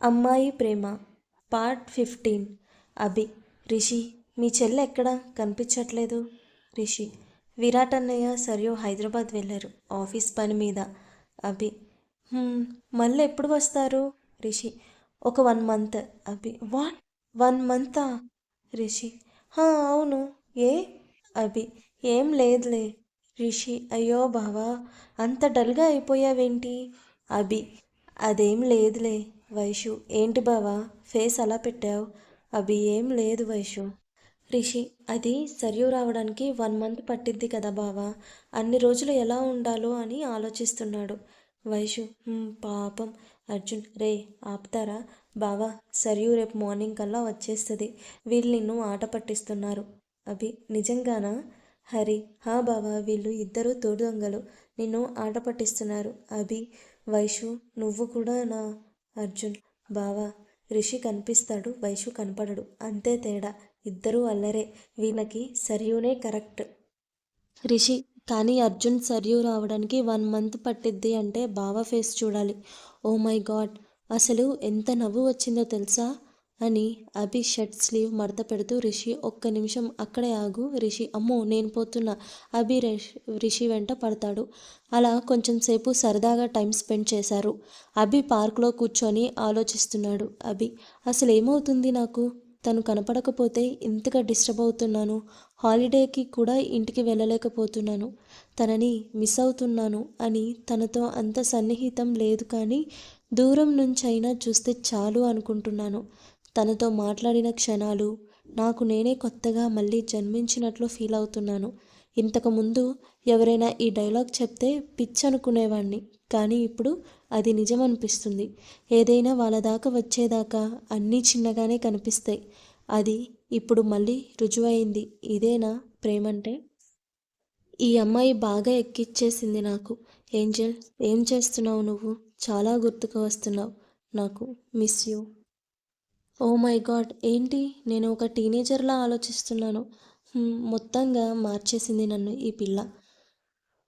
అమ్మాయి ప్రేమ పార్ట్ 15. అభి. రిషి, మీ చెల్లె ఎక్కడా కనిపించట్లేదు? రిషి. విరాట్ అన్నయ్య సరియు హైదరాబాద్ వెళ్ళారు ఆఫీస్ పని మీద. అభి. మళ్ళీ ఎప్పుడు వస్తారు? రిషి. ఒక 1 మంత్. అభి. వాట్, 1 మంతా? రిషి. అవును. ఏ? అభి. ఏం లేదులే. రిషి. అయ్యో బావా, అంత డల్గా అయిపోయావేంటి? అభి. అదేం లేదులే. వైషు. ఏంటి బావా ఫేస్ అలా పెట్టావు? అభి. ఏం లేదు వైషు. రిషి. అది సరియు రావడానికి 1 మంత్ పట్టిద్ది కదా బావా, అన్ని రోజులు ఎలా ఉండాలో అని ఆలోచిస్తున్నాడు. వైషు. పాపం అర్జున్. రే ఆపుతారా బావా, సరియు రేపు మార్నింగ్ కల్లా వచ్చేస్తుంది. వీళ్ళు నిన్ను ఆట పట్టిస్తున్నారు. అభి. నిజంగానా? హరి. బావా, వీళ్ళు ఇద్దరు తోడు దొంగలు నిన్ను ఆట పట్టిస్తున్నారు. అభి. వైషు నువ్వు కూడా నా? అర్జున్. బావా, రిషి కనిపిస్తాడు, వైషు కనపడడు, అంతే తేడా. ఇద్దరూ అల్లరే. వీళ్ళకి సరియునే కరెక్ట్. రిషి. కానీ అర్జున్ సరియు రావడానికి 1 మంత్ పట్టిద్ది అంటే బావ ఫేస్ చూడాలి. ఓ మై గాడ్, అసలు ఎంత నవ్వు వచ్చిందో తెలుసా అని అభి షర్ట్ స్లీవ్ మడత పెడుతూ, రిషి ఒక్క నిమిషం అక్కడే ఆగు. రిషి. అమ్మో నేను పోతున్నా. అభి రిషి వెంట పడతాడు. అలా కొంచెం సేపు సరదాగా టైం స్పెండ్ చేశారు. అభి పార్క్లో కూర్చొని ఆలోచిస్తున్నాడు. అభి. అసలు ఏమవుతుంది నాకు? తను కనపడకపోతే ఇంతగా డిస్టర్బ్ అవుతున్నాను. హాలిడేకి కూడా ఇంటికి వెళ్ళలేకపోతున్నాను. తనని మిస్ అవుతున్నాను అని తనతో అంత సన్నిహితం లేదు, కానీ దూరం నుంచైనా చూస్తే చాలు అనుకుంటున్నాను. తనతో మాట్లాడిన క్షణాలు నాకు నేనే కొత్తగా మళ్ళీ జన్మించినట్లు ఫీల్ అవుతున్నాను. ఇంతకుముందు ఎవరైనా ఈ డైలాగ్ చెప్తే పిచ్ అనుకునేవాణ్ణి, కానీ ఇప్పుడు అది నిజమనిపిస్తుంది. ఏదైనా వాళ్ళ దాకా వచ్చేదాకా అన్నీ చిన్నగానే కనిపిస్తాయి. అది ఇప్పుడు మళ్ళీ రుజువైంది. ఇదేనా ప్రేమంటే? ఈ అమ్మాయి బాగా ఎక్కిచ్చేసింది నాకు. ఏంజెల్, ఏం చేస్తున్నావు నువ్వు? చాలా గుర్తుకు వస్తున్నావు నాకు. Miss you. Oh my god, ఏంటి నేను ఒక టీనేజర్లా ఆలోచిస్తున్నాను? మొత్తంగా మార్చేసింది నన్ను ఈ పిల్ల.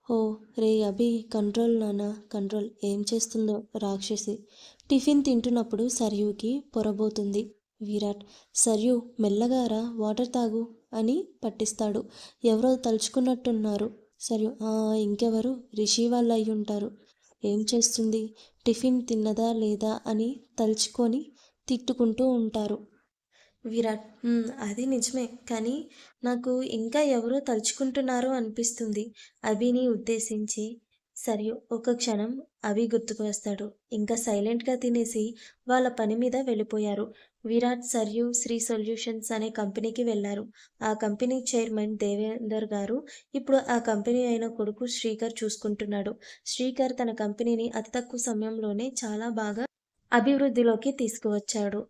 ఓ రే అభి, కంట్రోల్ నాన్న, కంట్రోల్. ఏం చేస్తుందో రాక్షసి. టిఫిన్ తింటున్నప్పుడు సర్యూకి పొరబోతుంది. విరాట్. సర్యు మెల్లగా రా, వాటర్ తాగు అని పట్టిస్తాడు. ఎవరో తలుచుకున్నట్టున్నారు. సర్యు. ఇంకెవరు? రిషి వాళ్ళు అయి ఉంటారు. ఏం చేస్తుంది? టిఫిన్ తిన్నదా లేదా అని తలుచుకొని తిట్టుకుంటూ ఉంటారు. విరాట్. అది నిజమే, కానీ నాకు ఇంకా ఎవరో తలుచుకుంటున్నారో అనిపిస్తుంది అభిని ఉద్దేశించి. సరియు. ఒక క్షణం అభి గుర్తుకు వస్తాడు. ఇంకా సైలెంట్గా తినేసి వాళ్ళ పని మీద వెళ్ళిపోయారు. విరాట్, సరియు శ్రీ సొల్యూషన్స్ అనే కంపెనీకి వెళ్ళారు. ఆ కంపెనీ చైర్మన్ దేవేందర్ గారు ఇప్పుడు ఆ కంపెనీ అయిన కొడుకు శ్రీకర్ చూసుకుంటున్నాడు. శ్రీకర్ తన కంపెనీని అతి తక్కువ సమయంలోనే చాలా బాగా అభివృద్ధిలోకి తీసుకువచ్చాడు.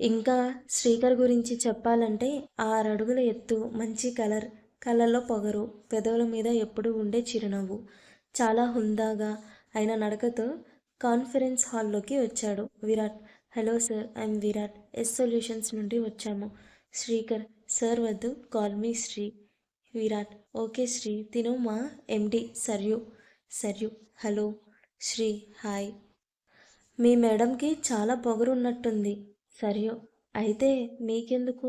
ఇంకా శ్రీకర్ గురించి చెప్పాలంటే 6 అడుగుల ఎత్తు, మంచి కళ్ళల్లో పొగరు, పెదవుల మీద ఎప్పుడూ ఉండే చిరునవ్వు, చాలా హుందాగా అయిన నడకతో కాన్ఫరెన్స్ హాల్లోకి వచ్చాడు. Virat. Hello sir, I'm Virat, S solutions నుండి వచ్చాము. శ్రీకర్. సార్ వద్దు, call me Sri. Virat. Okay Sri, తిను మా MD Saryu. Saryu. Hello Sri. Hi. మీ మేడంకి చాలా పొగరున్నట్టుంది. సరియు. అయితే మీకెందుకు?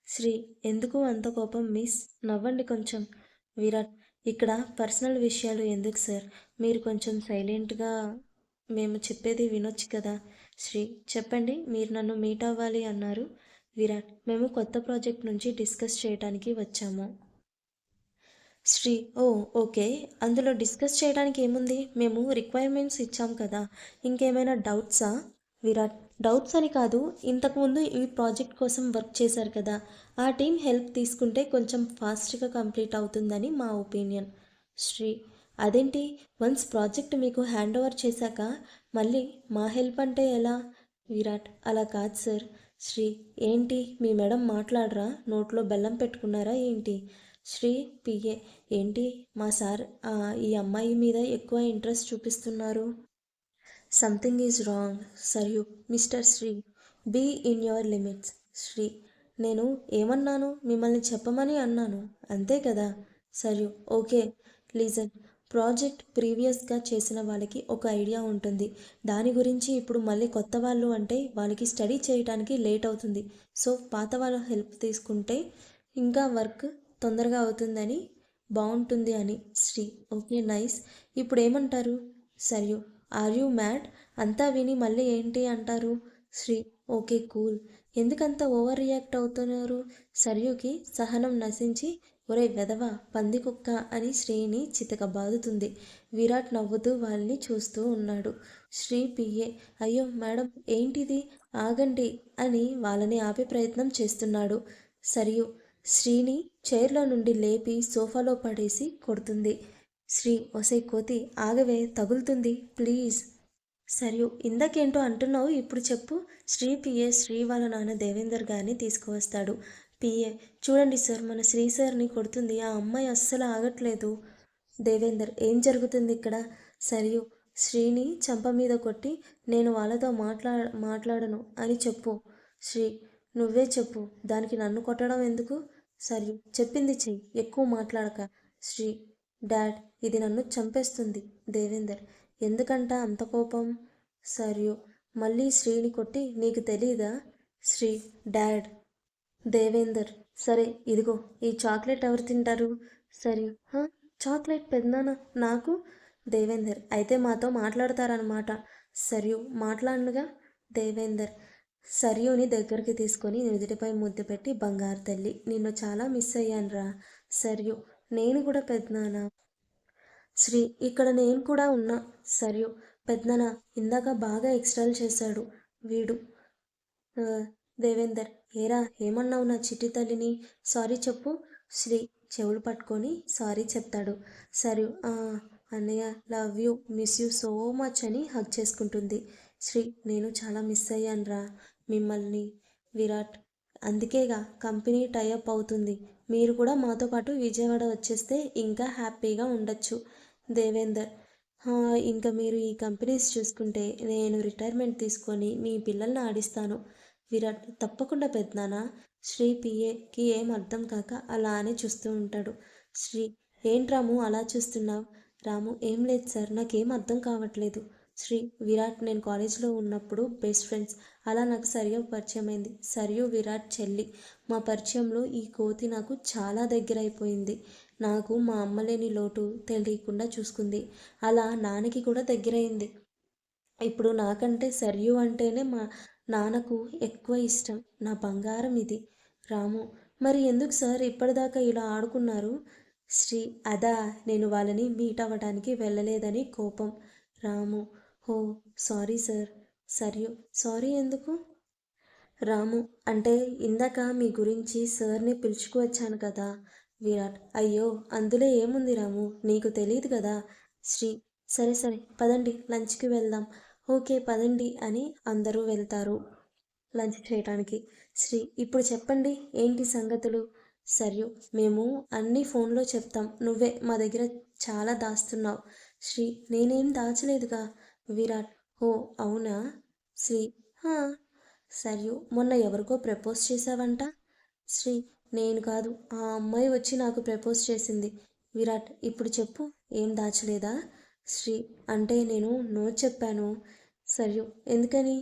శ్రీ. ఎందుకు అంత కోపం మిస్? నవ్వండి కొంచెం. విరాట్. ఇక్కడ పర్సనల్ విషయాలు ఎందుకు సార్, మీరు కొంచెం సైలెంట్గా మేము చెప్పేది వినొచ్చు కదా. శ్రీ. చెప్పండి, మీరు నన్ను మీట్ అవ్వాలి అన్నారు. విరాట్. మేము కొత్త ప్రాజెక్ట్ నుంచి డిస్కస్ చేయడానికి వచ్చాము. శ్రీ. ఓకే, అందులో డిస్కస్ చేయడానికి ఏముంది? మేము రిక్వైర్మెంట్స్ ఇచ్చాం కదా, ఇంకేమైనా డౌట్సా? విరాట్. డౌట్స్ అని కాదు, ఇంతకుముందు ఈ ప్రాజెక్ట్ కోసం వర్క్ చేశారు కదా, ఆ టీం హెల్ప్ తీసుకుంటే కొంచెం ఫాస్ట్గా కంప్లీట్ అవుతుందని మా ఒపీనియన్. శ్రీ. అదేంటి, వన్స్ ప్రాజెక్ట్ మీకు హ్యాండ్ ఓవర్ చేశాక మళ్ళీ మా హెల్ప్ అంటే ఎలా? విరాట్. అలా కాదు సార్. శ్రీ. ఏంటి మీ మేడం మాట్లాడరా? నోట్లో బెల్లం పెట్టుకున్నారా ఏంటి? శ్రీ. పిఏ. ఏంటి మా సార్ ఈ అమ్మాయి మీద ఎక్కువ ఇంట్రెస్ట్ చూపిస్తున్నారు? Something is wrong. సర్యు. Mister Sri, be in your limits. Sri. నేను ఏమన్నాను? మిమ్మల్ని చెప్పమని అన్నాను, అంతే కదా. సర్యు. Okay, legion. ప్రాజెక్ట్ ప్రీవియస్గా చేసిన వాళ్ళకి ఒక ఐడియా ఉంటుంది. దాని గురించి ఇప్పుడు మళ్ళీ కొత్త వాళ్ళు అంటే వాళ్ళకి స్టడీ చేయడానికి లేట్ అవుతుంది. సో పాత వాళ్ళ హెల్ప్ తీసుకుంటే ఇంకా వర్క్ తొందరగా అవుతుందని బాగుంటుంది అని. Sri okay nice. ఇప్పుడు ఏమంటారు? Saryu are you mad? అంతా విని మళ్ళీ ఏంటి అంటారు? Sri okay cool. ఎందుకంత ఓవర్ రియాక్ట్ అవుతున్నారు? సర్యుకి సహనం నశించి ఒరే వెధవ పంది కుక్క అని శ్రీని చితకబాదుతుంది. విరాట్ నవ్వుతూ వాళ్ళని చూస్తూ ఉన్నాడు. శ్రీ పిఏ అయ్యో మేడం ఏంటిది, ఆగండి అని వాళ్ళని ఆపే ప్రయత్నం చేస్తున్నాడు. సరియు శ్రీని చైర్లో నుండి లేపి సోఫాలో పడేసి కొడుతుంది. శ్రీ ఒసే కోతి ఆగవే తగులుతుంది ప్లీజ్. సరియు ఇందాకేంటో అంటున్నావు ఇప్పుడు చెప్పు. శ్రీ పిఏ శ్రీ వాళ్ళ నాన్న దేవేందర్ గారిని తీసుకువస్తాడు. పిఏ చూడండి సార్ మన శ్రీ సార్ని కొడుతుంది, ఆ అమ్మాయి అస్సలు ఆగట్లేదు. దేవేందర్ ఏం జరుగుతుంది ఇక్కడ? సరియు శ్రీని చంప మీద కొట్టి నేను వాళ్ళతో మాట్లాడను అని చెప్పు. శ్రీ నువ్వే చెప్పు, దానికి నన్ను కొట్టడం ఎందుకు? సరియు చెప్పింది చెయ్యి, ఎక్కువ మాట్లాడక. శ్రీ డాడ్ ఇది నన్ను చంపేస్తుంది. దేవేందర్ ఎందుకంట అంత కోపం? సరియు మళ్ళీ శ్రీని కొట్టి నీకు తెలీదా? శ్రీ డాడ్. దేవేందర్ సరే ఇదిగో ఈ చాక్లెట్ ఎవరు తింటారు? సరియు చాక్లెట్ పెద్దనాన్న నాకు. దేవేందర్ అయితే మాతో మాట్లాడతారనమాట. సరియు మాట్లాడనుగా. దేవేందర్ సరియుని దగ్గరికి తీసుకొని నుదుటిపై ముద్దు పెట్టి బంగారు తల్లి నిన్ను చాలా మిస్ అయ్యానురా. సరియు నేను కూడా పెద్దనాన్న. శ్రీ ఇక్కడ నేను కూడా ఉన్నా. సరియు పెద్దనాన్న ఇందాక బాగా ఎక్స్ట్రాలు చేశాడు వీడు. దేవేందర్ ఏరా ఏమన్నావు నా చిట్టి తల్లిని? సారీ చెప్పు. శ్రీ చెవులు పట్టుకొని సారీ చెప్తాడు. సరియు అన్నయ్య love you miss you so much అని హగ్ చేసుకుంటుంది. శ్రీ నేను చాలా మిస్ అయ్యానురా మిమ్మల్ని. విరాట్ అందుకేగా కంపెనీ టైఅప్ అవుతుంది, మీరు కూడా మాతో పాటు విజయవాడ వచ్చేస్తే ఇంకా హ్యాపీగా ఉండొచ్చు. దేవేందర్ ఇంకా మీరు ఈ కంపెనీస్ చూసుకుంటే నేను రిటైర్మెంట్ తీసుకొని మీ పిల్లల్ని ఆడిస్తాను. విరాట్ తప్పకుండా పెద్దనాన్న. శ్రీ పిఏకి ఏం అర్థం కాక అలా అని చూస్తూ ఉంటాడు. శ్రీ ఏంటి రాము అలా చూస్తున్నావు? రాము ఏం లేదు సార్ నాకేం అర్థం కావట్లేదు. శ్రీ విరాట్ నేను కాలేజ్లో ఉన్నప్పుడు బెస్ట్ ఫ్రెండ్స్, అలా నాకు సరియు పరిచయం అయింది. సరియు విరాట్ చెల్లి. మా పరిచయంలో ఈ కోతి నాకు చాలా దగ్గర అయిపోయింది. నాకు మా అమ్మ లేని లోటు తెలియకుండా చూసుకుంది, అలా నాన్నకి కూడా దగ్గరైంది. ఇప్పుడు నాకంటే సరియు అంటేనే మా నాన్నకు ఎక్కువ ఇష్టం. నా బంగారం ఇది. రాము మరి ఎందుకు సార్ ఇప్పటిదాకా ఇలా ఆడుకున్నారు? శ్రీ అదా నేను వాళ్ళని మీట్ అవ్వడానికి వెళ్ళలేదని కోపం. రాము ఓ సారీ సార్. సరియు సారీ ఎందుకు? రాము అంటే ఇందాక మీ గురించి సార్ని పిలుచుకువచ్చాను కదా. విరాట్ అయ్యో అందులో ఏముంది రాము నీకు తెలియదు కదా. శ్రీ సరే సరే పదండి లంచ్కి వెళ్దాం. ఓకే పదండి అని అందరూ వెళ్తారు లంచ్ చేయడానికి. శ్రీ ఇప్పుడు చెప్పండి ఏంటి సంగతులు? సరియు మేము అన్నీ ఫోన్లో చెప్తాం, నువ్వే మా దగ్గర చాలా దాస్తున్నావు. శ్రీ నేనేం దాచలేదుగా. విరాట్ ఓ అవునా. శ్రీ సరియు మొన్న ఎవరికో ప్రపోజ్ చేశావంట. శ్రీ నేను కాదు ఆ అమ్మాయి వచ్చి నాకు ప్రపోజ్ చేసింది. విరాట్ ఇప్పుడు చెప్పు ఏం దాచలేదా? శ్రీ అంటే నేను నో చెప్పాను. సరియు ఎందుకని?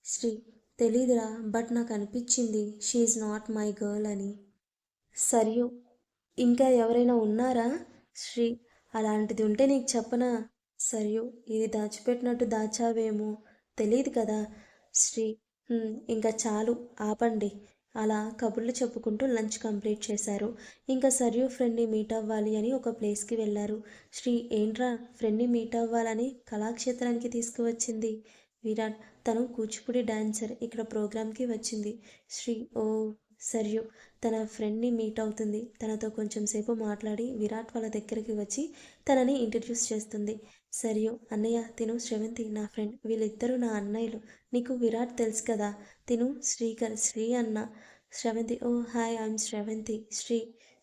శ్రీ తెలీదురా బట్ నాకు అనిపించింది షీఈ్ నాట్ మై గర్ల్ అని. సరియు ఇంకా ఎవరైనా ఉన్నారా? శ్రీ అలాంటిది ఉంటే నీకు చెప్పనా? సరియు ఇది దాచిపెట్టినట్టు దాచావేమో తెలియదు కదా. శ్రీ ఇంకా చాలు ఆపండి. అలా కబుర్లు చెప్పుకుంటూ లంచ్ కంప్లీట్ చేశారు. ఇంకా సరియు ఫ్రెండ్ని మీట్ అవ్వాలి అని ఒక ప్లేస్కి వెళ్ళారు. శ్రీ ఏంట్రా ఫ్రెండ్ని మీట్ అవ్వాలని కళాక్షేత్రానికి తీసుకువచ్చింది? విరాట్ తను కూచిపూడి డాన్సర్ ఇక్కడ ప్రోగ్రామ్కి వచ్చింది. శ్రీ ఓ సరియు తన ఫ్రెండ్ని మీట్ అవుతుంది. తనతో కొంచెం సేపు మాట్లాడి విరాట్ వాళ్ళ దగ్గరికి వచ్చి తనని ఇంట్రడ్యూస్ చేస్తుంది. సరియు అన్నయ్య తిను శ్రవంతి నా ఫ్రెండ్, వీళ్ళిద్దరూ నా అన్నయ్యలు. నీకు విరాట్ తెలుసు కదా, తిను శ్రీకర్ శ్రీ అన్న. శ్రవంతి ఓ హాయ్ ఐఎమ్ శ్రవంతి.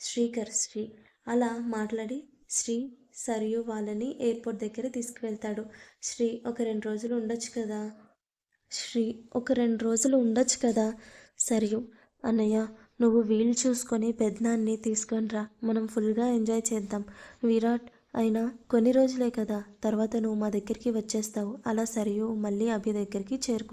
శ్రీకర్ శ్రీ అలా మాట్లాడి శ్రీ సరియు వాళ్ళని ఎయిర్పోర్ట్ దగ్గర తీసుకువెళ్తాడు. శ్రీ ఒక 2 రోజులు ఉండొచ్చు కదా. శ్రీ ఒక 2 రోజులు ఉండొచ్చు కదా. సరియు అన్నయ్య నువ్వు వీలు చూసుకొని పెద్దనాన్ని తీసుకొని రా, మనం ఫుల్గా ఎంజాయ్ చేద్దాం. విరాట్ అయినా కొన్ని రోజులే కదా, తర్వాత నువ్వు మా దగ్గరికి వచ్చేస్తావు. అలా సరియు మళ్ళీ అభి దగ్గరికి చేరుకు